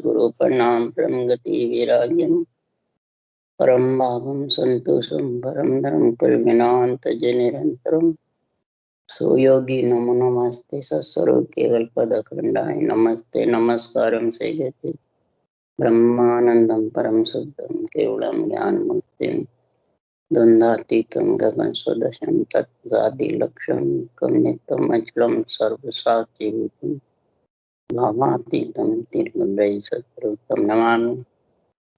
गुरु प्रणाम परम गति वैराग्यम परम भागम संतोषम परम धर्म कुलविनांत निरंतरम सुयोगी नमो नमस्ते सत्स्वरूप केवल पद खंडाय नमस्ते नमस्कारम से जयते ब्रह्मानंदम परम शुद्धम केवलम ज्ञान मुक्तिम द्वंद्वातीतम गगन सदशम तत्गादि लक्ष्यम कमनितम अचलम सर्वसाक्षी भावातीतम तिरुमलय सत्रूपम नमामि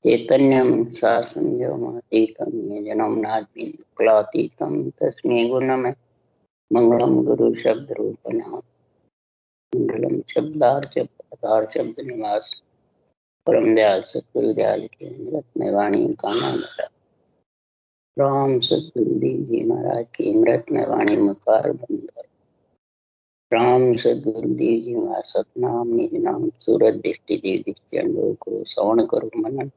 चैतन्यम सासंजमातीतम निजनम नादीतम तस्मै गुणम मंगलम गुरु शब्द रूपना मंगलम शब्दार्च पदार्थ शब्द निवास परम दयाल सतगुरु दयाल के अमृत में वाणी का नाम राम सतगुरु देव जी महाराज की अमृत में वाणी मुखार बंद राम सदगुरु देव जी महाराज सतनाम निज नाम सूरत दृष्टि देव दृष्टि अनुभव को श्रवण करो मनन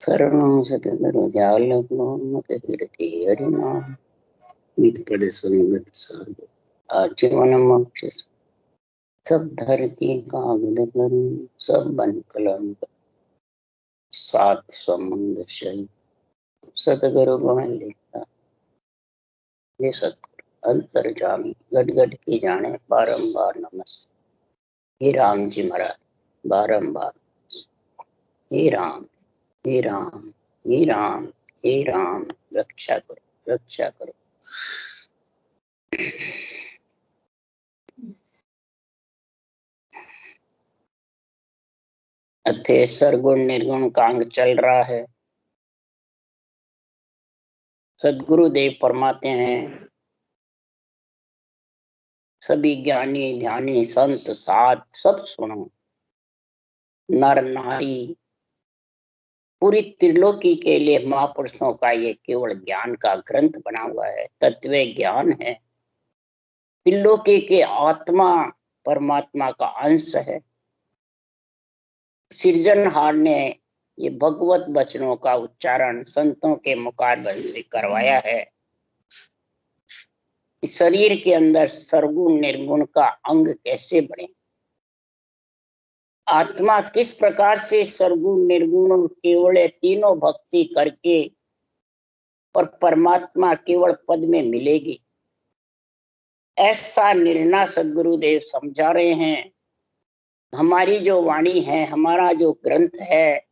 शरणं सतगुरु जालको मत कीर्ति हरिनाम नित पद सुनिगत साधु आजीवन मोक्ष सब धरती कागद करूं सब बन कलंक सात समुद्र सही सतगुरु गुण लिखता ये सतगुरु अंतर्जामी गट गट की जाने बारंबार नमस्ते हे राम जी महाराज बारंबार हे राम हे राम हे राम हे राम रक्षा करो रक्षा करो। अथे सरगुण निर्गुण का अंग चल रहा है। सदगुरुदेव फरमाते हैं सभी ज्ञानी ध्यानी संत साध सब सुनो, नर नारी पूरी त्रिलोकी के लिए महापुरुषों का ये केवल ज्ञान का ग्रंथ बना हुआ है, तत्व ज्ञान है। त्रिलोकी के आत्मा परमात्मा का अंश है। सृजनहार ने ये भगवत वचनों का उच्चारण संतों के मुखारबंद से करवाया है। इस शरीर के अंदर सरगुण निर्गुण का अंग कैसे बने, आत्मा किस प्रकार से सरगुण निर्गुण केवल तीनों भक्ति करके और परमात्मा केवल पद में मिलेगी, ऐसा निर्णय सदगुरुदेव समझा रहे हैं। हमारी जो वाणी है, हमारा जो ग्रंथ है,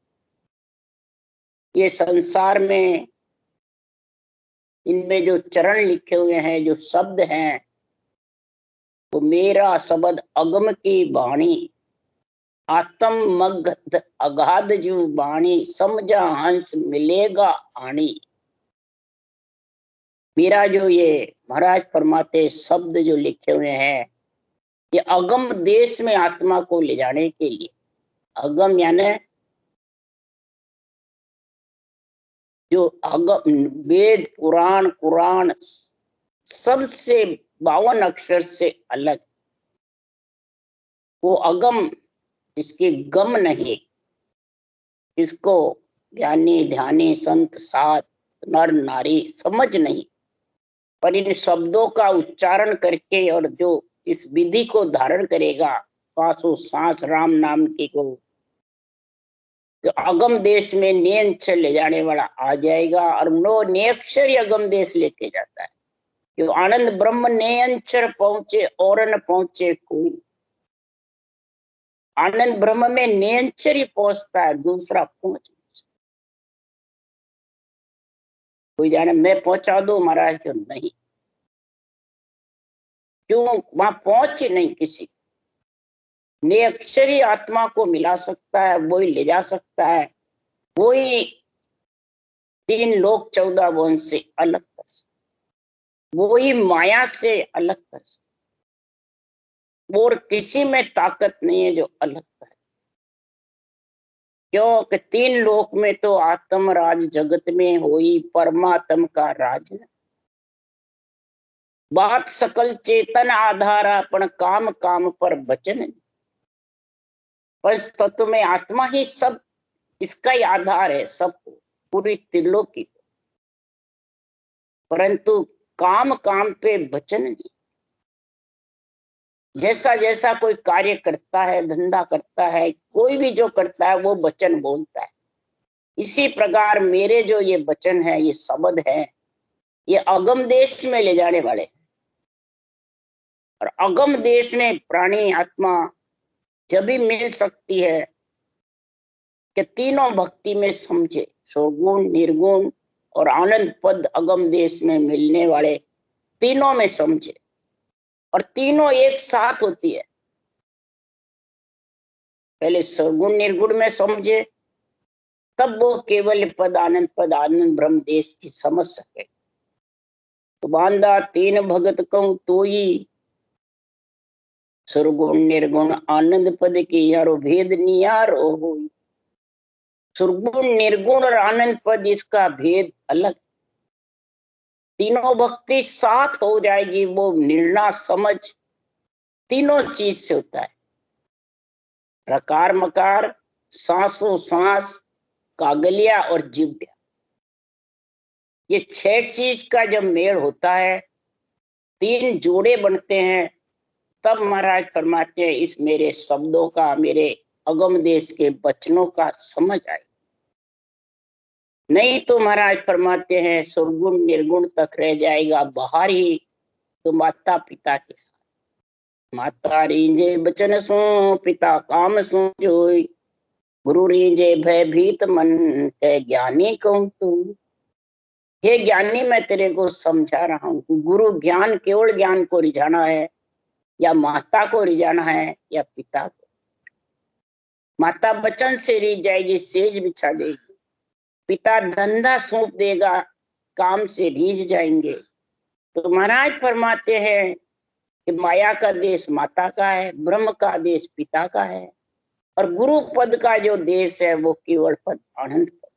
ये संसार में इनमें जो चरण लिखे हुए हैं, जो शब्द हैं, वो मेरा शब्द अगम की वाणी आत्म मगध अगाध जो वाणी समझा हंस मिलेगा आणी। मेरा जो ये महाराज फरमाते शब्द जो लिखे हुए हैं, ये अगम देश में आत्मा को ले जाने के लिए, अगम यानी जो अगम वेद पुराण कुरान सबसे 52 अक्षर से अलग, वो अगम इसके गम नहीं, इसको ज्ञानी ध्यानी संत साध नर नारी समझ नहीं, पर इन शब्दों का उच्चारण करके और जो इस विधि को धारण करेगा श्वासो सांस राम नाम की को, तो अगम देश में नियंत्रण ले जाने वाला आ जाएगा और नो नियक्षर अगम देश लेके जाता है। जो आनंद ब्रह्म नियंत्रण पहुंचे और न पहुंचे कोई, आनंद ब्रह्म में नियंत्रण ही पहुंचता है, दूसरा पहुंच कोई जाने मैं पहुंचा दो महाराज क्यों नहीं, क्यों वहां पहुंच नहीं किसी। नियक्षरी आत्मा को मिला सकता है, वही ले जा सकता है, वही 3 लोक 14 वन से अलग कर सकता, वही माया से अलग कर सकता, और किसी में ताकत नहीं है जो अलग करे। क्योंकि 3 लोक में तो आत्म राज जगत में होई परमात्म का राज है। बात सकल चेतन आधार अपन काम काम पर बचन, पंच तत्व में आत्मा ही सब, इसका ही आधार है सब पूरी त्रिलोकी को, परंतु काम काम पे बचन नहीं। जैसा जैसा कोई कार्य करता है, धंधा करता है, कोई भी जो करता है वो वचन बोलता है। इसी प्रकार मेरे जो ये वचन है, ये शब्द है, ये अगम देश में ले जाने वाले हैं। और अगम देश में प्राणी आत्मा जब भी मिल सकती है कि तीनों भक्ति में समझे, सगुण, निर्गुण और आनंद पद अगम देश में मिलने वाले तीनों में समझे, और तीनों एक साथ होती है। पहले सगुण निर्गुण में समझे, तब वो केवल पद आनंद ब्रह्म देश की समझ सके। तो बांधा तीन भगत कहूं तोई, सुरगुण निर्गुण आनंद पद की यारो भेद नियारो हो। सुरगुण निर्गुण और आनंद पद, इसका भेद अलग। तीनों भक्ति साथ हो जाएगी, वो निर्णय समझ तीनों चीज से होता है। रकार मकार, सांसों सांस, कागलिया और जिव्या, ये 6 चीज का जब मेल होता है, 3 जोड़े बनते हैं, तब महाराज फरमाते हैं इस मेरे शब्दों का, मेरे अगम देश के वचनों का समझ आए। नहीं तो महाराज फरमाते हैं सुरगुण निर्गुण तक रह जाएगा, बाहर ही तो माता पिता के साथ। माता रींजे बचन सो, पिता काम सो जोई, गुरु रींजे भयभीत मन, के ज्ञानी कहूं तू। हे ज्ञानी, मैं तेरे को समझा रहा हूं, गुरु ज्ञान केवल ज्ञान को रिझाना है, या माता को रिझाना है, या पिता को। माता वचन से रिझ जाएगी, सेज बिछा देगी। पिता धंधा सौंप देगा, काम से रिझ जाएंगे। तो महाराज फरमाते हैं कि माया का देश माता का है, ब्रह्म का देश पिता का है, और गुरु पद का जो देश है वो केवल पद आनंद पद।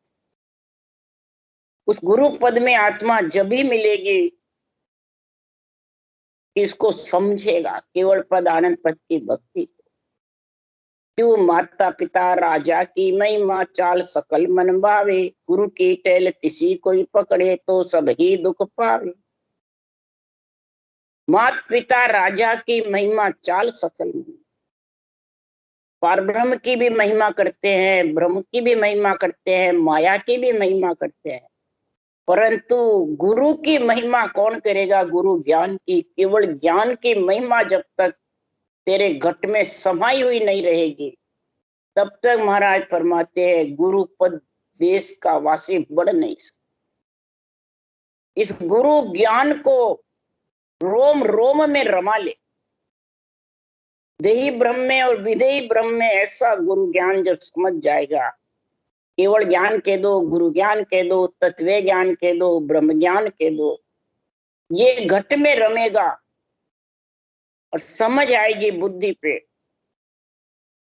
उस गुरु पद में आत्मा जब भी मिलेगी, इसको समझेगा केवल पद आनंद पद की भक्ति। क्यों माता पिता राजा की महिमा, चाल सकल मन भावे, गुरु की टेल किसी कोई पकड़े, तो सब ही दुख पावे। माता पिता राजा की महिमा, चाल सकल मन, पार ब्रह्म की भी महिमा करते हैं, ब्रह्म की भी महिमा करते हैं, माया की भी महिमा करते हैं, परंतु गुरु की महिमा कौन करेगा? गुरु ज्ञान की। केवल ज्ञान की महिमा जब तक तेरे घट में समाई हुई नहीं रहेगी, तब तक महाराज फरमाते हैं गुरु पद देश का वासी बढ़ नहीं सकता। इस गुरु ज्ञान को रोम रोम में रमा ले। देही ब्रह्म में और विदेही ब्रह्म में ऐसा गुरु ज्ञान जब समझ जाएगा, केवल ज्ञान कह दो, गुरु ज्ञान कह दो, तत्व ज्ञान कह दो, ब्रह्म ज्ञान कह दो, ये घट में रमेगा और समझ आएगी बुद्धि पे।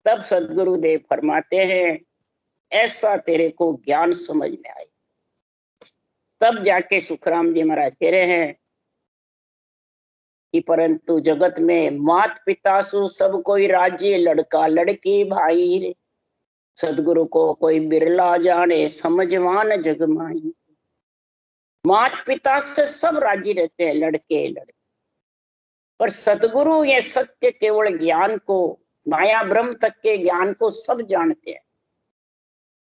तब सदगुरुदेव फरमाते हैं ऐसा तेरे को ज्ञान समझ में आए। तब जाके सुखराम जी महाराज कह रहे हैं कि परंतु जगत में मात पिता सु सब कोई राज्य, लड़का लड़की भाई रे, सदगुरु को कोई बिरला जाने, समझवान जग माई। मात पिता से सब राजी रहते हैं, लड़के लड़के, पर सतगुरु ये सत्य केवल ज्ञान को, माया ब्रह्म तक के ज्ञान को सब जानते हैं,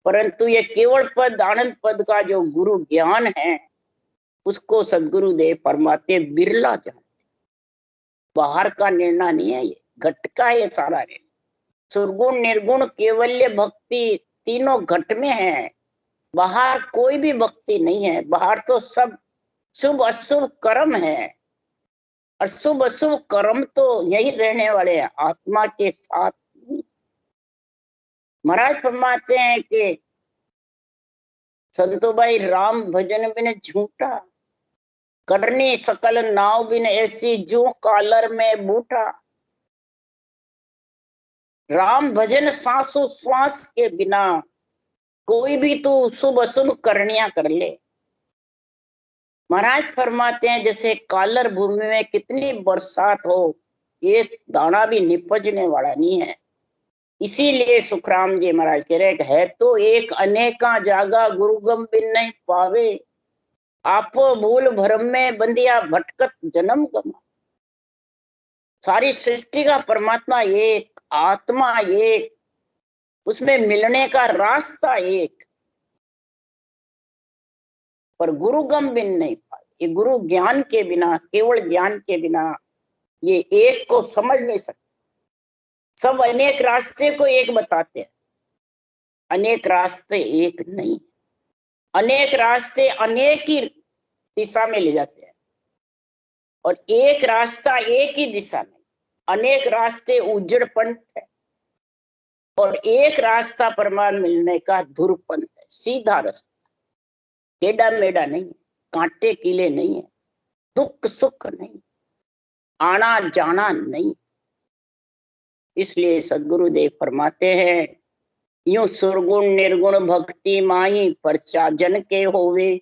परंतु ये केवल पद आनंद पद का जो गुरु ज्ञान है, उसको सदगुरु देव फरमाते बिरला जानते। बाहर का निर्णय नहीं है, ये घट का ये सारा निर्णय। सुरगुण निर्गुण केवल्य भक्ति तीनों घट में है, बाहर कोई भी भक्ति नहीं है। बाहर तो सब शुभ अशुभ कर्म है, और शुभ अशुभ कर्म तो यही रहने वाले हैं आत्मा के साथ। महाराज फरमाते हैं कि संतो भाई राम भजन बिन झूठा, करनी सकल नाव बिन ऐसी, जो कालर में बूटा। राम भजन सांसों श्वास के बिना कोई भी तो शुभ अशुभ करनिया कर ले। महाराज फरमाते हैं जैसे कालर भूमि में कितनी बरसात हो, एक दाना भी निपजने वाला नहीं है। इसीलिए सुखराम जी महाराज कह रहे है तो एक अनेका जागा, गुरुगम बिन नहीं पावे, आपो भूल भरम में बंदिया भटकत जन्म गमा। सारी सृष्टि का परमात्मा एक, आत्मा एक, उसमें मिलने का रास्ता एक, पर गुरु गम बिन नहीं पाए। ये गुरु ज्ञान के बिना, केवल ज्ञान के बिना ये एक को समझ नहीं सकते। सब अनेक रास्ते को एक बताते हैं, अनेक रास्ते एक नहीं। अनेक रास्ते अनेक ही दिशा में ले जाते हैं, और एक रास्ता एक ही दिशा में। अनेक रास्ते उजड़ पंथ है, और एक रास्ता परमात्मा मिलने का ध्रुव पंथ है, सीधा रास्ता, टेढ़ा मेढ़ा नहीं है, कांटे कीले नहीं है, दुख सुख नहीं, आना जाना नहीं। इसलिए सदगुरुदेव फरमाते हैं, यूं सुरगुण निर्गुण भक्ति माही परचा जन के होवे,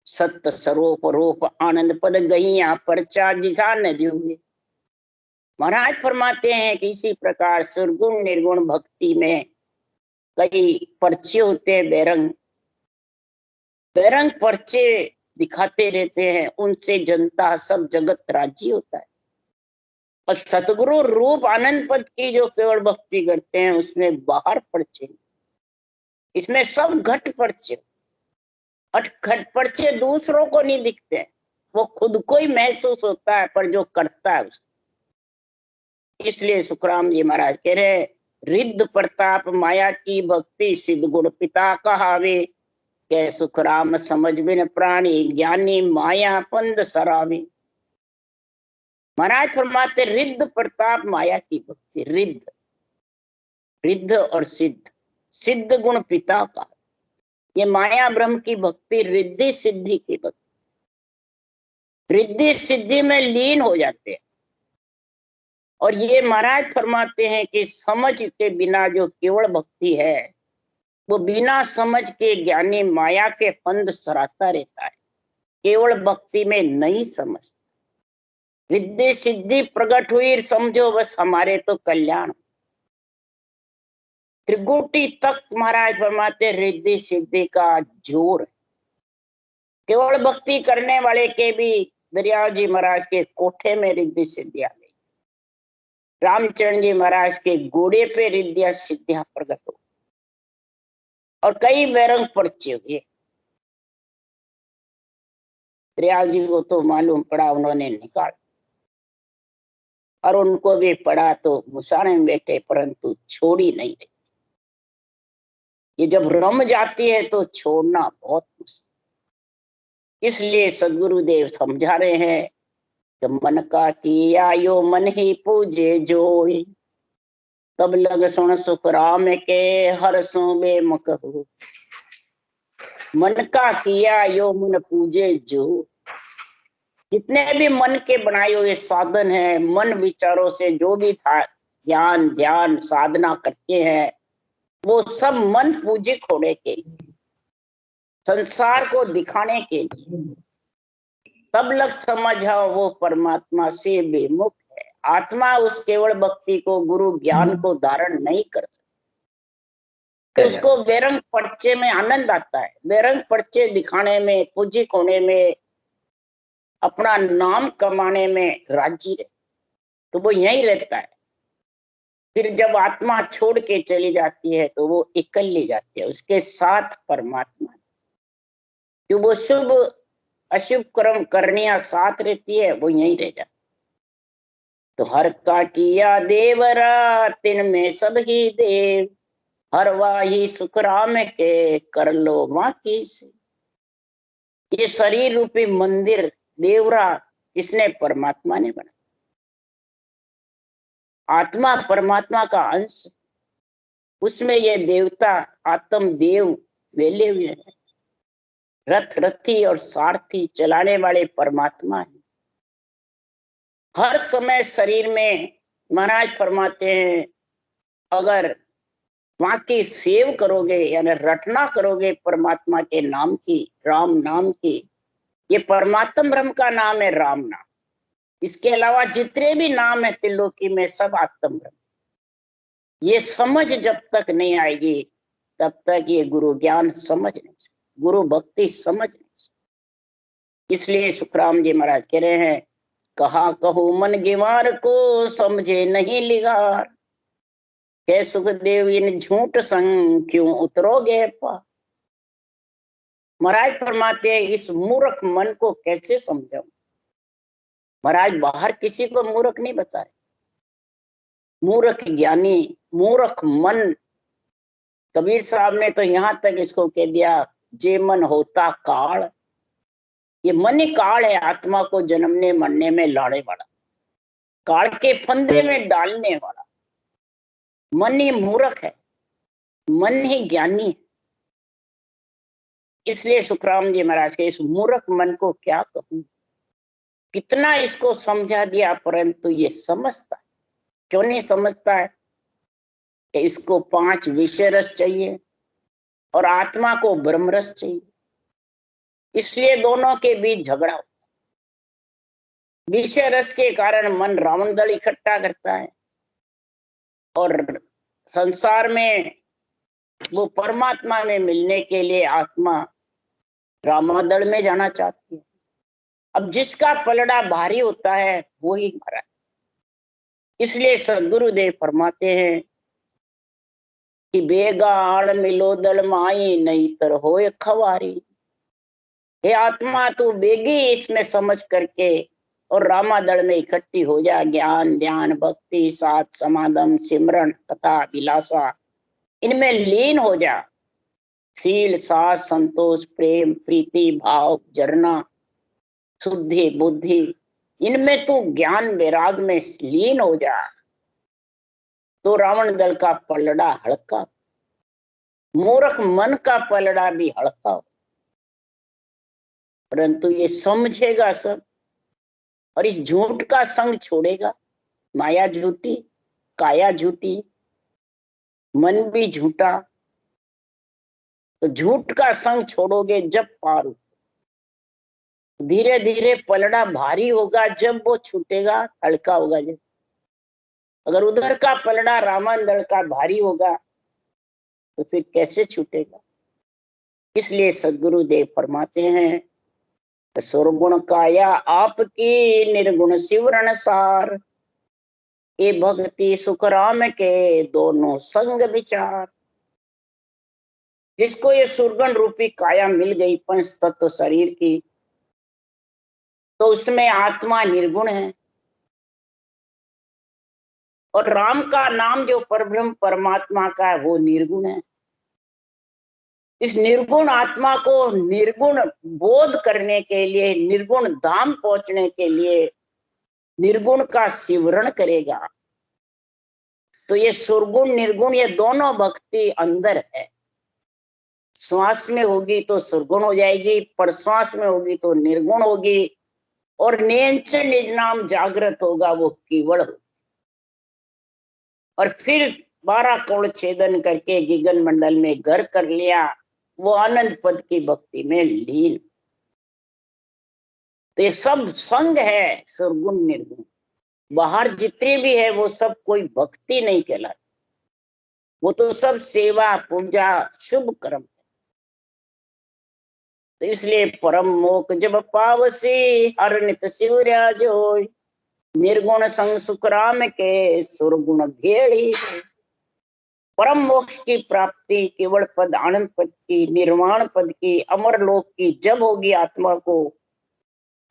सत्य स्वरूप रूप आनंद पद गईया परचा जिसा न दियोगे। महाराज फरमाते हैं कि इसी प्रकार सुरगुण निर्गुण भक्ति में कई पर्चे होते हैं, बेरंग बेरंग पर्चे दिखाते रहते हैं, उनसे जनता सब जगत राजी होता है। और सतगुरु रूप आनंद पद की जो केवल भक्ति करते हैं उसमें बाहर पर्चे, इसमें सब घट पर्चे, घट पर्चे दूसरों को नहीं दिखते, वो खुद को ही महसूस होता है, पर जो करता है उसको। इसलिए सुखराम जी महाराज कह रहे, रिद्ध प्रताप माया की भक्ति सिद्ध गुण पिता कहावे, के सुखराम समझ बिन प्राणी ज्ञानी माया पंद सरावे। महाराज फरमाते रिद्ध प्रताप माया की भक्ति, रिद्ध रिद्ध और सिद्ध, सिद्ध गुण पिता का, ये माया ब्रह्म की भक्ति रिद्धि सिद्धि की भक्ति, रिद्धि सिद्धि में लीन हो जाते हैं। और ये महाराज फरमाते हैं कि समझ के बिना जो केवल भक्ति है, वो बिना समझ के ज्ञानी माया के फंद सराता रहता है, केवल भक्ति में नहीं समझता। रिद्धि सिद्धि प्रकट हुई, समझो बस हमारे तो कल्याण। त्रिगुटी तक महाराज फरमाते रिद्धि सिद्धि का जोर है। केवल भक्ति करने वाले के भी दरियाव जी महाराज के कोठे में रिद्धि सिद्धि आ गई, रामचरण जी महाराज के घोड़े पे रिद्धियां सिद्धियां प्रकट हो, और कई बैरंग पर्चे हुए। दरियाव जी को तो मालूम पड़ा, उन्होंने निकाल, और उनको भी पड़ा तो मुसाने में बैठे, परंतु छोड़ी नहीं रही। ये जब रम जाती है तो छोड़ना बहुत मुश्किल। इसलिए सदगुरुदेव समझा रहे हैं कि मन का किया यो मन ही पूजे जोई, तब लग सुन सुख राम के हर सो बेमुख हो। मन का किया यो मन पूजे जो, जितने भी मन के बनाए हुए साधन है, मन विचारों से जो भी था ज्ञान ध्यान साधना करते हैं, वो सब मन पूजिक होने के लिए, संसार को दिखाने के लिए। तब लग समझाओ वो परमात्मा से बेमुख है। आत्मा उस केवल भक्ति को, गुरु ज्ञान को धारण नहीं कर सकती। उसको बेरंग पर्चे में आनंद आता है, बेरंग पर्चे दिखाने में, पूजिक होने में, अपना नाम कमाने में राजी रहे, तो वो यहीं रहता है। फिर जब आत्मा छोड़ के चली जाती है तो वो इकल्ली जाती है, उसके साथ परमात्मा, जो वो शुभ अशुभ कर्म करनिया साथ रहती है, वो यहीं रह जाती। तो हर का किया देवरा तिन में सब ही देव, हर वाही सुख राम के कर लो मां की से। ये शरीर रूपी मंदिर देवरा किसने? परमात्मा ने बनाया। आत्मा परमात्मा का अंश, उसमें ये देवता आत्म देव वेले हुए हैं। रथ रथी और सारथी चलाने वाले परमात्मा है। हर समय शरीर में महाराज फरमाते हैं, अगर वहां की सेव करोगे यानी रटना करोगे परमात्मा के नाम की, राम नाम की, ये परमात्म ब्रह्म का नाम है राम नाम। इसके अलावा जितने भी नाम है त्रिलोकी में सब आत्म ब्रह्म। ये समझ जब तक नहीं आएगी तब तक ये गुरु ज्ञान समझ नहीं सकते, गुरु भक्ति समझ नहीं सकते। इसलिए सुखराम जी महाराज कह रहे हैं, कहा कहूँ मन गिवार को, समझे नहीं लिगार। के सुखदेव इन झूठ संग, क्यों उतरोगे पार। महाराज फरमाते हैं इस मूर्ख मन को कैसे समझाऊं। महाराज बाहर किसी को मूर्ख नहीं बताए, मूर्ख ज्ञानी, मूर्ख मन। कबीर साहब ने तो यहां तक इसको कह दिया, जे मन होता काल। ये मन ही काल है, आत्मा को जन्मने मरने में लाने वाला, काल के फंदे में डालने वाला। मन ही मूर्ख है, मन ही ज्ञानी है। इसलिए सुखराम जी महाराज के इस मूर्ख मन को क्या कहूं, कितना इसको समझा दिया, परंतु ये समझता है। क्यों नहीं समझता है कि इसको 5 विषय रस चाहिए और आत्मा को ब्रह्म रस चाहिए। इसलिए दोनों के बीच झगड़ा होता है। विषय रस के कारण मन रावण दल इकट्ठा करता है और संसार में वो परमात्मा में मिलने के लिए आत्मा रामादल में जाना चाहती है। अब जिसका पलड़ा भारी होता है वो ही मरा। इसलिए सदगुरुदेव फरमाते हैं कि बेगा आड़ मिलो दल माई, नहीं तर होए खवारी। हे आत्मा तू बेगी इसमें समझ करके और रामादल में इकट्ठी हो जा। ज्ञान ध्यान भक्ति सात समाधम सिमरन कथा विलासा इनमें लीन हो जा। शील सास संतोष प्रेम प्रीति भाव जरना शुद्धि बुद्धि इनमें तू ज्ञान वैराग में लीन हो जा, तो रावण दल का पलड़ा हल्का, मूर्ख मन का पलड़ा भी हल्का हो। परंतु ये समझेगा सब और इस झूठ का संग छोड़ेगा। माया झूठी, काया झूठी, मन भी झूठा, तो झूठ का संग छोड़ोगे जब पार हो। धीरे धीरे पलड़ा भारी होगा, जब वो छूटेगा हल्का होगा। जब अगर उधर का पलड़ा रावण दल का भारी होगा तो फिर कैसे छूटेगा। इसलिए सदगुरुदेव फरमाते हैं सुरगुण काया आपकी, निर्गुण शिवरण सार। ये भक्ति सुख राम के, दोनों संग विचार। जिसको ये सुरगुण रूपी काया मिल गई पंच तत्व शरीर की, तो उसमें आत्मा निर्गुण है और राम का नाम जो परब्रह्म परमात्मा का है वो निर्गुण है। इस निर्गुण आत्मा को निर्गुण बोध करने के लिए, निर्गुण धाम पहुंचने के लिए निर्गुण का सिमरण करेगा। तो ये सुरगुण निर्गुण ये दोनों भक्ति अंदर है। श्वास में होगी तो सुरगुण हो जाएगी, प्रश्वास में होगी तो निर्गुण होगी और नेंच निज नाम जागृत होगा वो केवल हो। और फिर 12 कोण छेदन करके गिगन मंडल में घर कर लिया, वो आनंद पद की भक्ति में लीन। तो ये सब संग है सुरगुण निर्गुण। बाहर जितने भी है वो सब कोई भक्ति नहीं कहलाती, वो तो सब सेवा पूजा शुभ कर्म है। तो इसलिए परम मोक जब पावसी, हर नित शिवराज होय। निर्गुण संग सुख राम के, सुरगुण भेड़ी। परम मोक्ष की प्राप्ति केवल पद आनंद पद की, निर्वाण पद की, अमर लोक की जब होगी आत्मा को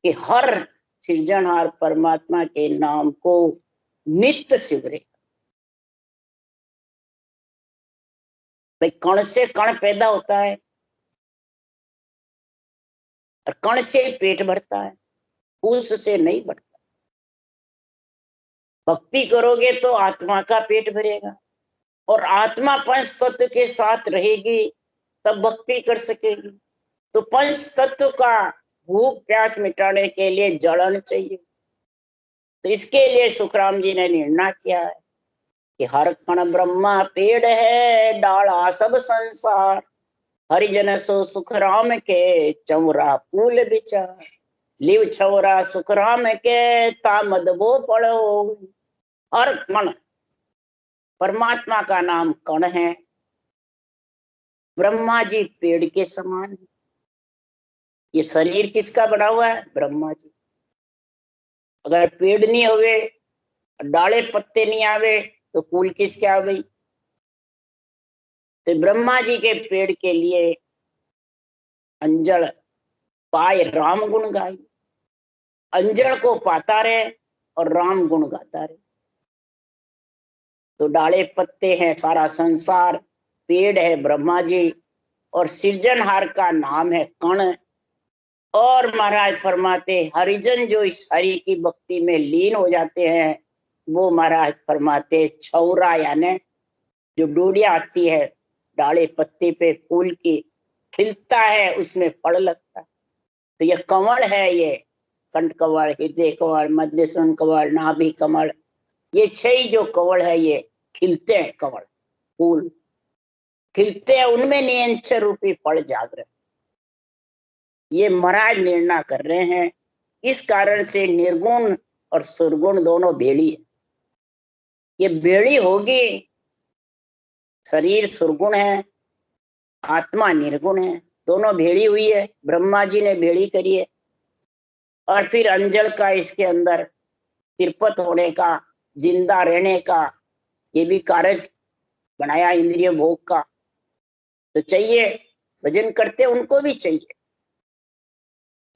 कि हर सृजनहार परमात्मा के नाम को नित्य सिमरे। भाई कण से कण पैदा होता है और कण से पेट भरता है, उससे नहीं बढ़ता। भक्ति करोगे तो आत्मा का पेट भरेगा और आत्मा पंच तत्व के साथ रहेगी तब भक्ति कर सकेगी। तो पंच तत्व का भूख प्यास मिटाने के लिए जलन चाहिए। तो इसके लिए सुखराम जी ने निर्णय किया है कि हर कण ब्रह्मा पेड़ है, डाला सब संसार। हरिजन सो सुख राम के, चौरा फूल विचार। लिव छौरा सुख राम के, तामद वो पढ़ो। हर कण, परमात्मा का नाम कण है। ब्रह्मा जी पेड़ के समान है। ये शरीर किसका बना हुआ है? ब्रह्मा जी। अगर पेड़ नहीं होवे, डाले पत्ते नहीं आवे, तो फूल किसके आवे? तो ब्रह्मा जी के पेड़ के लिए अंजल पाए राम गुण गाई, अंजल को पाता रहे और राम गुण गाता रहे। तो डाले पत्ते हैं सारा संसार, पेड़ है ब्रह्मा जी, और सृजनहार का नाम है कण। और महाराज फरमाते हरिजन जो इस हरि की भक्ति में लीन हो जाते हैं, वो महाराज फरमाते छौरा, यानी जो डोडिया आती है डाले पत्ते पे फूल की, खिलता है, उसमें फल लगता है। तो ये कमल है, ये कंठ कमल, हृदय कमल, मध्यसन कमल, नाभि कमल, ये 6 जो कमल है ये खिलते हैं, कमल फूल खिलते हैं, उनमें नियंचर रूपी फल जागृत। ये महाराज निर्णय कर रहे हैं। इस कारण से निर्गुण और सुरगुण दोनों भेड़ी है। ये भेड़ी होगी, शरीर सुरगुण है, आत्मा निर्गुण है, दोनों भेड़ी हुई है। ब्रह्मा जी ने भेड़ी करी है, और फिर अंजल का इसके अंदर तिरपत होने का, जिंदा रहने का, ये भी कार्य बनाया इंद्रिय भोग का। तो चाहिए, भजन करते उनको भी चाहिए।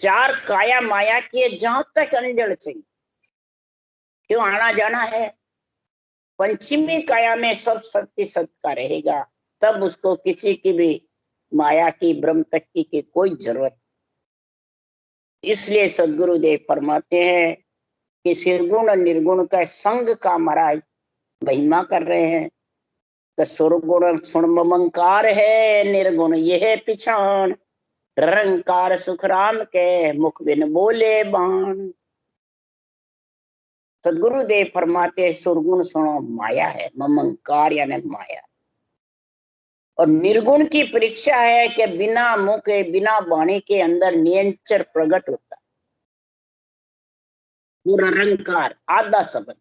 4 काया माया की, जहां तक अंजल चाहिए, क्यों आना जाना है। पंचमी काया में सब शक्ति सत का रहेगा, तब उसको किसी की भी माया की, ब्रह्म तक की कोई जरूरत। इसलिए सदगुरुदेव फरमाते हैं कि निर्गुण और निर्गुण का संग का महाराज महिमा कर रहे हैं। तो सुरगुण सुण ममंकार है, निर्गुण यह पिछान, निरंकार सुख राम के, मुख बिन बोले बाण। सदगुरुदेव फरमाते सुरगुण सुनो माया है, ममंकार यानी माया। और निर्गुण की परीक्षा है कि बिना मुख के, बिना वाणी के अंदर नियंचर प्रकट होता है। वो निरंकार आधा शब्द,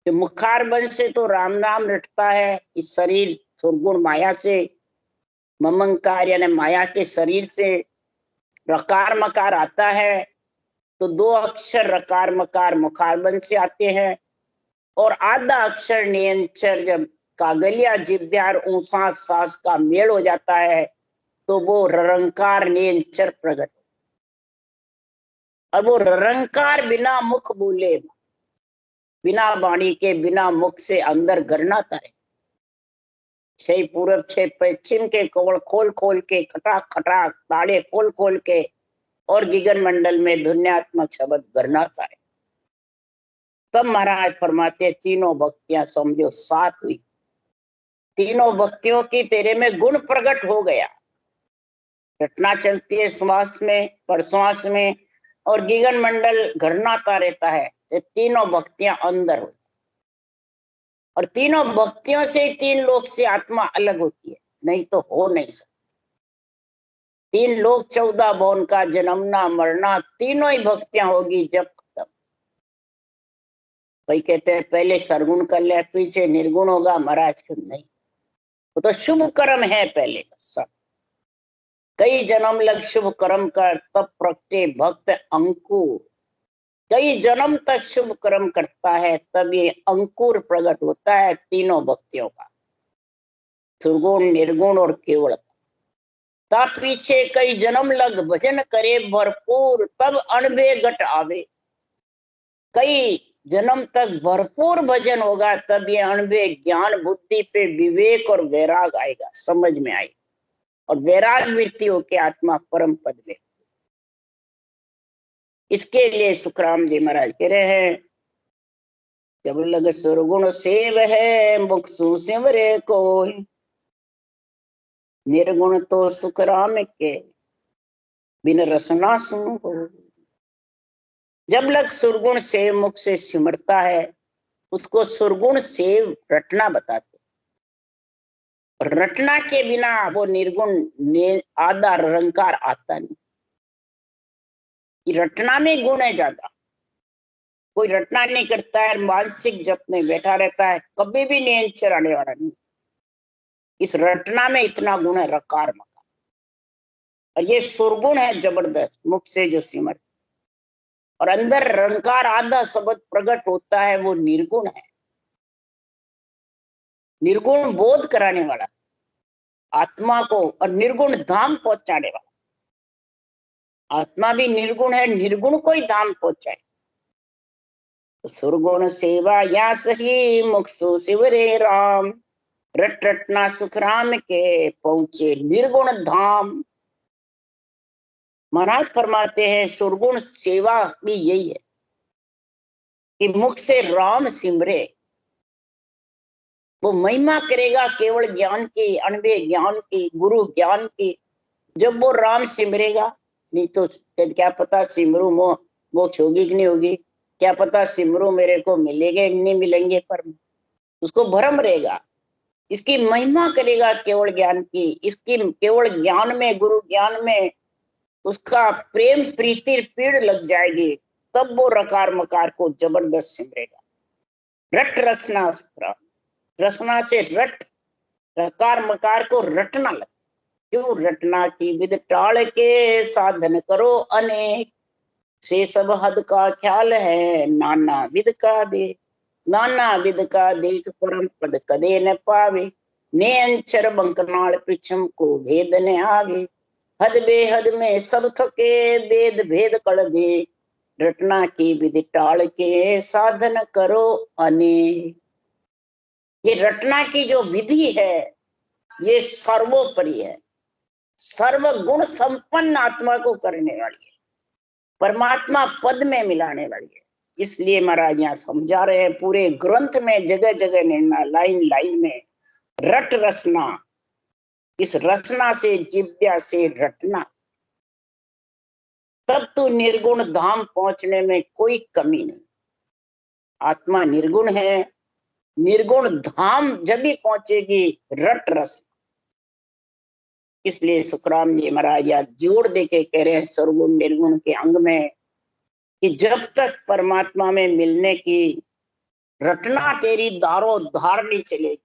मुखार बन से तो राम नाम रटता है, इस शरीर सुरगुण माया से, ममंकार यानी माया के शरीर से रकार मकार आता है। तो 2 अक्षर रकार मकार मुखारबंद से आते हैं, और आधा अक्षर नियंचर जब कागलिया जिद्यार ऊंसा सास का मेल हो जाता है, तो वो ररंकार नियंचर प्रकट। और वो ररंकार बिना मुख बोले, बिना वाणी के, बिना मुख से अंदर गरनाता है। 6 पूरब 6 पश्चिम के कवल खोल खोल के, खटाक खटाक ताले खोल खोल के, और गिगन मंडल में धुन्यात्मक शब्द गरनाता है। तब महाराज फरमाते तीनों भक्तियां समझो 7 हुई। तीनों भक्तियों की तेरे में गुण प्रकट हो गया। घटना चलती है श्वास में, प्रश्वास में, और गिगन मंडल घरनाता रहता है। ये तीनों भक्तियां अंदर हो, और तीनों भक्तियों से 3 लोक से आत्मा अलग होती है, नहीं तो हो नहीं सकती। 3 लोक 14 भुवन का जन्मना मरना, तीनों ही भक्तियां होगी जब खत्म। भाई कहते हैं पहले सरगुण कर ले, पीछे निर्गुण होगा। महाराज क्यों नहीं, वो तो शुभ कर्म है पहले सब। कई जन्म लग शुभ कर्म कर, तब प्रगटे भक्त अंकुर। कई जन्म तक शुभ कर्म करता है, तब ये अंकुर प्रकट होता है तीनों भक्तियों का, सुरगुण निर्गुण और केवल। तब पीछे कई जन्म लग भजन करे भरपूर, तब अणबे घट आवे। कई जन्म तक भरपूर भजन होगा, तब ये अणबे ज्ञान बुद्धि पे विवेक और वैराग आएगा, समझ में आएगा, और वैराग वृत्ति होके आत्मा परम पद में। इसके लिए सुखराम जी महाराज कह रहे हैं, जब लग सुरगुण सेव है, मुख सु सिमरे कोई, निर्गुण तो सुखराम के, बिन रसना सुन हो। जब लग सुरगुण सेव मुख से सिमरता है, उसको सुरगुण सेव रटना बताते। और रटना के बिना वो निर्गुण आधा रंकार आता नहीं। रटना में गुण है ज्यादा। कोई रटना नहीं करता है, मानसिक जप में बैठा रहता है, कभी भी नियंचर आने वाला नहीं। इस रटना में इतना गुण है, रकार मकार। और ये सुरगुण है जबरदस्त, मुख से जो सिमर। और अंदर रंकार आधा शब्द प्रकट होता है, वो निर्गुण है, निर्गुण बोध कराने वाला आत्मा को, और निर्गुण धाम पहुंचाने वाला। आत्मा भी निर्गुण है, निर्गुण को ही धाम पहुंचाए। तो सुरगुण सेवा या सही मुक्सु शिवरे राम, रट रटना सुख राम के पहुंचे निर्गुण धाम। महाराज फरमाते हैं सुरगुण सेवा भी यही है कि मुख से राम सिमरे, वो महिमा करेगा केवल ज्ञान की, अनबे ज्ञान की, गुरु ज्ञान की। जब वो राम सिमरेगा, नहीं तो क्या पता सिमरू मोक्ष होगी कि नहीं होगी, क्या पता सिमरू मेरे को मिलेंगे नहीं मिलेंगे, पर उसको भ्रम रहेगा। इसकी महिमा करेगा केवल ज्ञान की, इसकी केवल ज्ञान में, गुरु ज्ञान में उसका प्रेम प्रीति पीड़ लग जाएगी, तब वो रकार मकार को जबरदस्त सिमरेगा। रट रचना, रचना से रट, रकार मकार को रटना लग। क्यों? रटना की विद टाल के साधन करो अनेक, से सब हद का ख्याल है नाना विद का दे, नाना विद का देख परम पद कदे न पावे, ने अंचर बंकनाल पिछम को भेद न आवे, हद बेहद में सब थके वेद भेद कड़ दे, रटना की विधि टाल के साधन करो अनेक। ये रटना की जो विधि है ये सर्वोपरि है, सर्वगुण संपन्न आत्मा को करने वाली है, परमात्मा पद में मिलाने वाली है। इसलिए महाराज यहाँ समझा रहे हैं, पूरे ग्रंथ में जगह जगह निर्णय, लाइन लाइन में रट रसना, इस रसना से, जिव्या से रटना, तब तो निर्गुण धाम पहुंचने में कोई कमी नहीं। आत्मा निर्गुण है, निर्गुण धाम जब भी पहुंचेगी रट रस। इसलिए सुखराम जी महाराज याद जोड़ देके कह रहे हैं सर्वगुण निर्गुण के अंग में, कि जब तक परमात्मा में मिलने की रटना तेरी दारो धार नहीं चलेगी,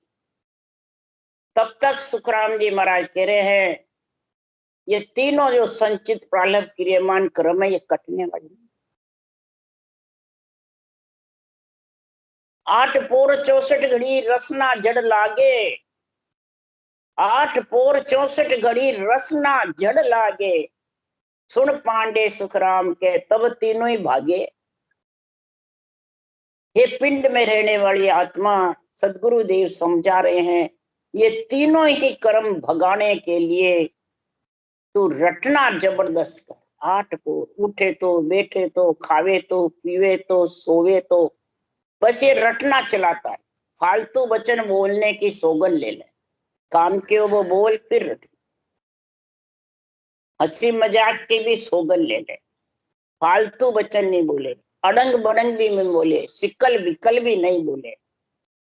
तब तक सुखराम जी महाराज कह रहे हैं ये तीनों जो संचित प्रारब्ध क्रियमान क्रम है ये कटने वाली। 8 पोर 64 घड़ी रसना जड़ लागे, 8 पोर 64 घड़ी रसना जड़ लागे, सुन पांडे सुखराम के तब तीनों ही भागे। ये पिंड में रहने वाली आत्मा सदगुरु देव समझा रहे हैं, ये तीनों ही कर्म भगाने के लिए तू रटना जबरदस्त कर। 8 पोर, उठे तो, बैठे तो, खावे तो, पीवे तो, सोवे तो, बस ये रटना चलाता है। फालतू वचन बोलने की सौगंध ले ले, काम के वो बोल फिर रट, हंसी मजाक की भी सौगंध ले ले, फालतू वचन नहीं बोले, अड़ंग बड़ंग भी नहीं बोले, सिकल विकल भी नहीं बोले,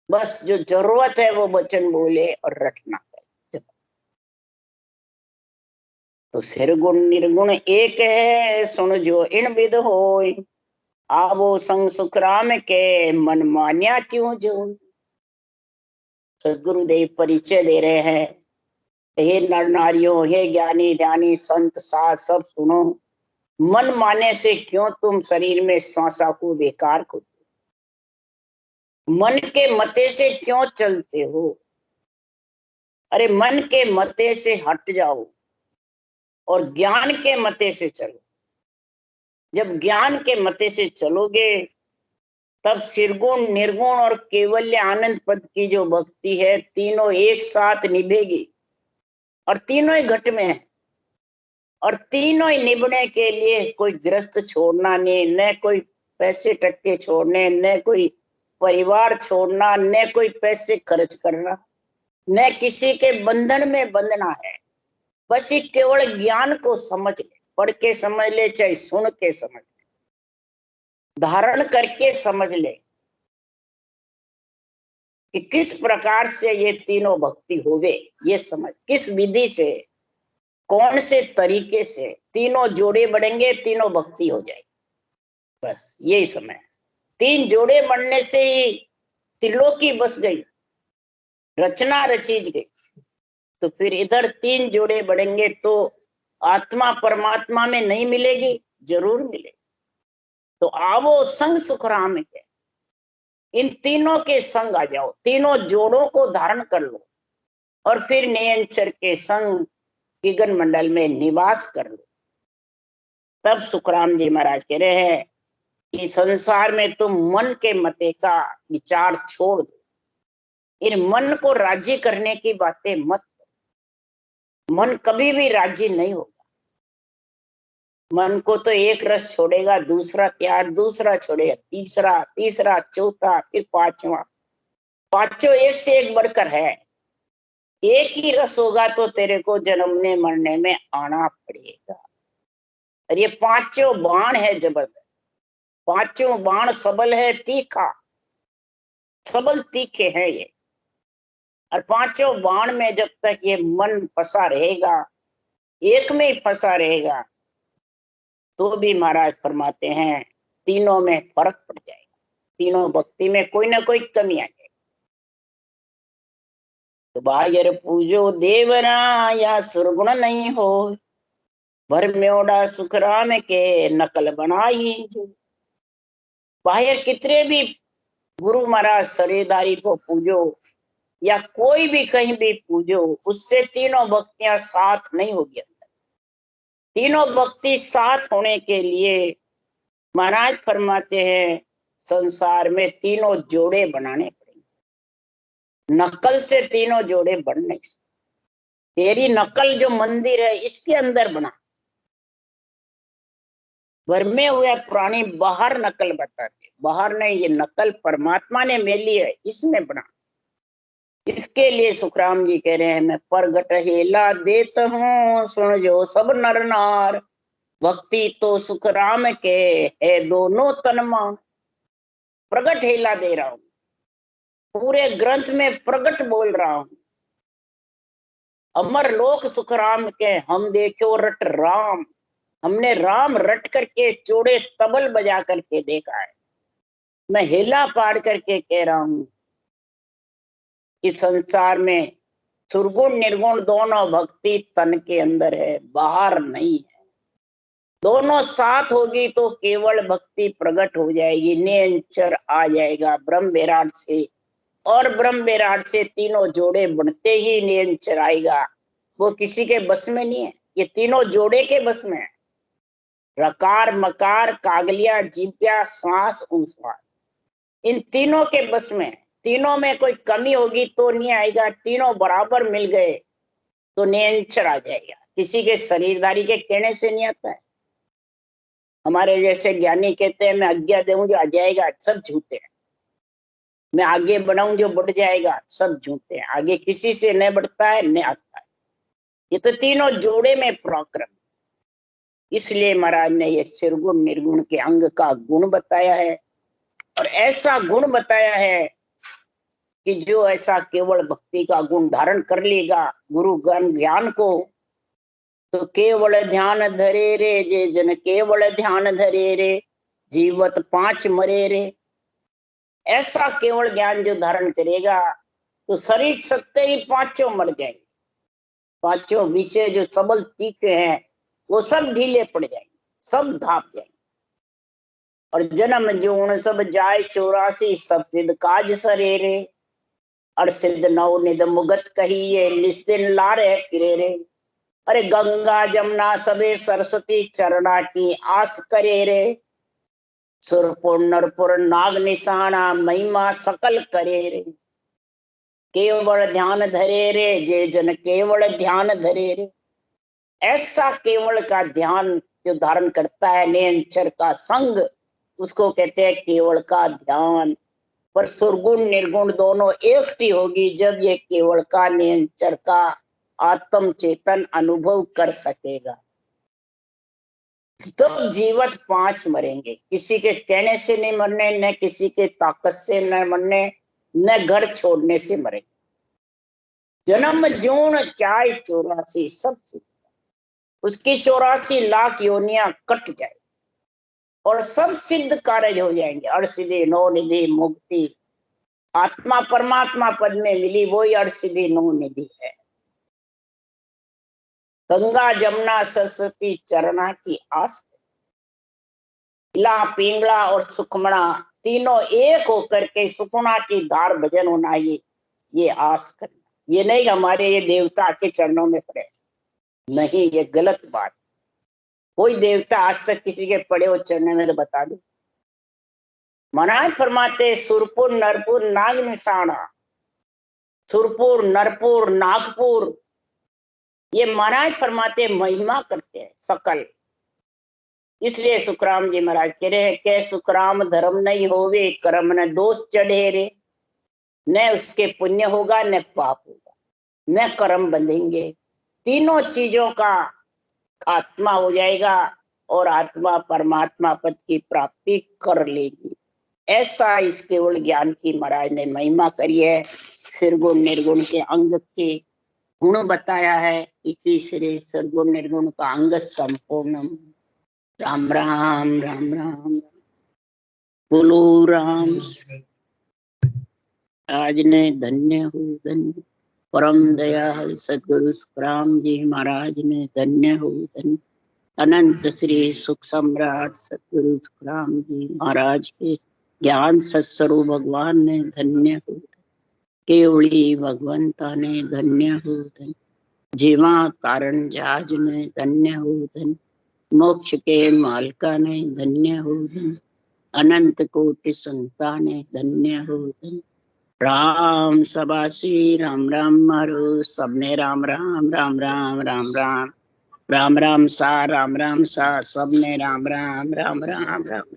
बस जो जरूरत है वो वचन बोले और रटना है। तो सिरगुण निर्गुण एक है, सुन जो इन विद होय, आवो संग सुखराम के मन मान्या क्यों जो। सदगुरुदेव परिचय दे रहे हैं, हे नर नारियों, हे ज्ञानी ध्यानी संत साध सब सुनो, मन माने से क्यों तुम शरीर में श्वासा को बेकार को, मन के मते से क्यों चलते हो। अरे मन के मते से हट जाओ और ज्ञान के मते से चलो। जब ज्ञान के मते से चलोगे तब सिरगुण निर्गुण और केवल्य आनंद पद की जो भक्ति है तीनों एक साथ निभेगी, और तीनों ही घट में है, और तीनों ही निभने के लिए कोई ग्रस्त छोड़ना नहीं, न कोई पैसे टक्के छोड़ने, न कोई परिवार छोड़ना, न कोई पैसे खर्च करना, न किसी के बंधन में बंधना है। बस ये केवल ज्ञान को समझ ले, पढ़ के समझ ले चाहे सुन के समझ ले, धारण करके समझ ले कि किस प्रकार से ये तीनों भक्ति होवे, ये समझ किस विधि से, कौन से तरीके से तीनों जोड़े बढ़ेंगे, तीनों भक्ति हो जाएगी। बस यही समय, 3 जोड़े बढ़ने से ही त्रिलोकी बस गई, रचना रचीज गई। तो फिर इधर 3 जोड़े बढ़ेंगे तो आत्मा परमात्मा में नहीं मिलेगी, जरूर मिलेगी। तो आवो संग सुखराम के, इन तीनों के संग आ जाओ, तीनों जोड़ों को धारण कर लो और फिर नियंचर के संग विघन मंडल में निवास कर लो। तब सुखराम जी महाराज कह रहे हैं कि संसार में तुम मन के मते का विचार छोड़ दो, इन मन को राजी करने की बातें मत करो। मन कभी भी राजी नहीं होगा। मन को तो एक रस छोड़ेगा, दूसरा प्यार, दूसरा छोड़ेगा तीसरा, तीसरा चौथा, फिर पांचवा, पांचों एक से एक बढ़कर है। एक ही रस होगा तो तेरे को जन्मने मरने में आना पड़ेगा। और ये पांचों बाण है जबरदस्त, पांचों बाण सबल है, तीखा, सबल तीखे हैं ये। और पांचों बाण में जब तक ये मन फंसा रहेगा, एक में ही फंसा रहेगा, तो भी महाराज फरमाते हैं तीनों में फर्क पड़ जाएगा, तीनों भक्ति में कोई ना कोई कमी आ जाएगी। तो बाहर पूजो देवरा या सुरगुण नहीं हो, भर म्योड़ा सुखराम के नकल बनाई जो। बाहर कितने भी गुरु महाराज शरीरदारी को पूजो या कोई भी कहीं भी पूजो, उससे तीनों भक्तियां साथ नहीं होगी। तीनों भक्ति साथ होने के लिए महाराज फरमाते हैं संसार में तीनों जोड़े बनाने पड़ेंगे। नकल से तीनों जोड़े बन नहीं सकते। तेरी नकल जो मंदिर है इसके अंदर बना, भरमे हुए प्राणी बाहर नकल बताते, बाहर नहीं, ये नकल परमात्मा ने मेली है, इसमें बना। इसके लिए सुखराम जी कह रहे हैं मैं प्रगट हेला देत हूँ, सुन जो सब नर नार, भक्ति तो सुखराम के है दोनों तनमा। प्रगट हेला दे रहा हूं, पूरे ग्रंथ में प्रगट बोल रहा हूं। अमर लोक सुखराम के हम देखो रट राम, हमने राम रट करके चोड़े तबल बजा करके देखा है। मैं हेला पाड़ करके कह रहा हूं कि संसार में सुरगुण निर्गुण दोनों भक्ति तन के अंदर है, बाहर नहीं है। दोनों साथ होगी तो केवल भक्ति प्रकट हो जाएगी, निरंतर आ जाएगा ब्रह्म विराट से, और ब्रह्म विराट से तीनों जोड़े बनते ही निरंतर आएगा। वो किसी के बस में नहीं है, ये तीनों जोड़े के बस में है। रकार मकार कागलिया जीव्या श्वास उश्वास, इन तीनों के बस में। तीनों में कोई कमी होगी तो नहीं आएगा, तीनों बराबर मिल गए तो निरंतर आ जाएगा। किसी के शरीरदारी के कहने से नहीं आता है। हमारे जैसे ज्ञानी कहते हैं मैं आज्ञा दूं जो आ जाएगा, सब झूठे हैं। मैं आगे बढ़ाऊं जो बढ़ जाएगा, सब झूठे हैं। आगे किसी से न बढ़ता है न आता है। ये तो तीनों जोड़े में पराक्रम। इसलिए महाराज ने ये सिरगुण निर्गुण के अंग का गुण बताया है, और ऐसा गुण बताया है कि जो ऐसा केवल भक्ति का गुण धारण कर लेगा गुरु ज्ञान को, तो केवल ध्यान धरे रे जे जन केवल ध्यान धरे रे, जीवत पांच मरे रे। ऐसा केवल ज्ञान जो धारण करेगा तो शरीर छकते ही पांचों मर जाएंगे। पांचों विषय जो सबल तीखे हैं वो सब ढीले पड़ जाएंगे, सब धाप जाएंगे। और जन्म जोन सब जाय 84, सब सिद्ध काज सरेरे, और सिद्ध नव निध मुगत कहिए निस्दिन लारे फिरे रे। अरे गंगा जमुना सबे सरस्वती चरणा की आस करे रे, सुरपुर नरपुर नाग निशाना महिमा सकल करे रे। केवल ध्यान धरे रे जे जन केवल ध्यान धरे रे। ऐसा केवल का ध्यान जो धारण करता है, निरंतर का संग, उसको कहते हैं केवल का ध्यान। पर सुरगुण निर्गुण दोनों एकटी होगी जब ये केवल का निरंतर का आत्म चेतन अनुभव कर सकेगा। तो जीवत पांच मरेंगे, किसी के कहने से नहीं मरने, न किसी के ताकत से न मरने, न घर छोड़ने से मरेंगे। जन्म जून चाय 84, सब उसकी 84 लाख योनियां कट जाए और सब सिद्ध कार्य हो जाएंगे। अर्षिधि नौ निधि मुक्ति, आत्मा परमात्मा पद में मिली वही अर्षिधि नौ निधि है। गंगा जमुना सरस्वती चरणा की आस, इला पिंगला और सुखमणा तीनों एक होकर के सुखमणा की धार भजन होना, ये आस करना। ये नहीं हमारे ये देवता के चरणों में पड़े, नहीं, ये गलत बात। कोई देवता आज तक किसी के पड़े हो चरणों में तो बता दो। महाराज फरमाते सुरपुर नरपुर नाग निशाना, सुरपुर नरपुर नागपुर, ये महाराज फरमाते महिमा करते हैं सकल। इसलिए सुखराम जी महाराज कह रहे हैं कि सुखराम धर्म नहीं होवे, कर्म न दोष चढ़े रे, न उसके पुण्य होगा न पाप होगा, न कर्म बंधेंगे, तीनों चीजों का खात्मा हो जाएगा और आत्मा परमात्मा पद की प्राप्ति कर लेगी। ऐसा इस केवल ज्ञान की महाराज ने महिमा करी है। फिर गुण निर्गुण के अंग के गुण बताया है कि तीसरे सर्वगुण निर्गुण का अंग संपूर्ण। राम राम राम राम बोलो राम। आज ने धन्य हो धन्य, परम दयाल सदगुरु सुखराम जी महाराज ने धन्य हो धन्य, अनंत श्री सुख सम्राट सदगुरु सुखराम जी महाराज के ज्ञान सत्स्वरूप भगवान ने धन्य हो, केवली भगवंता ने धन्य हो धन्य, जीवा कारण जहाज ने धन्य हो धन्य, मोक्ष के मालका ने धन्य हो धन्य, अनंत कोटि संता ने धन्य हो धन्य। राम सबासी राम राम मारो, सबने राम राम राम राम राम राम राम राम सा राम राम सा, सबने राम राम राम राम राम।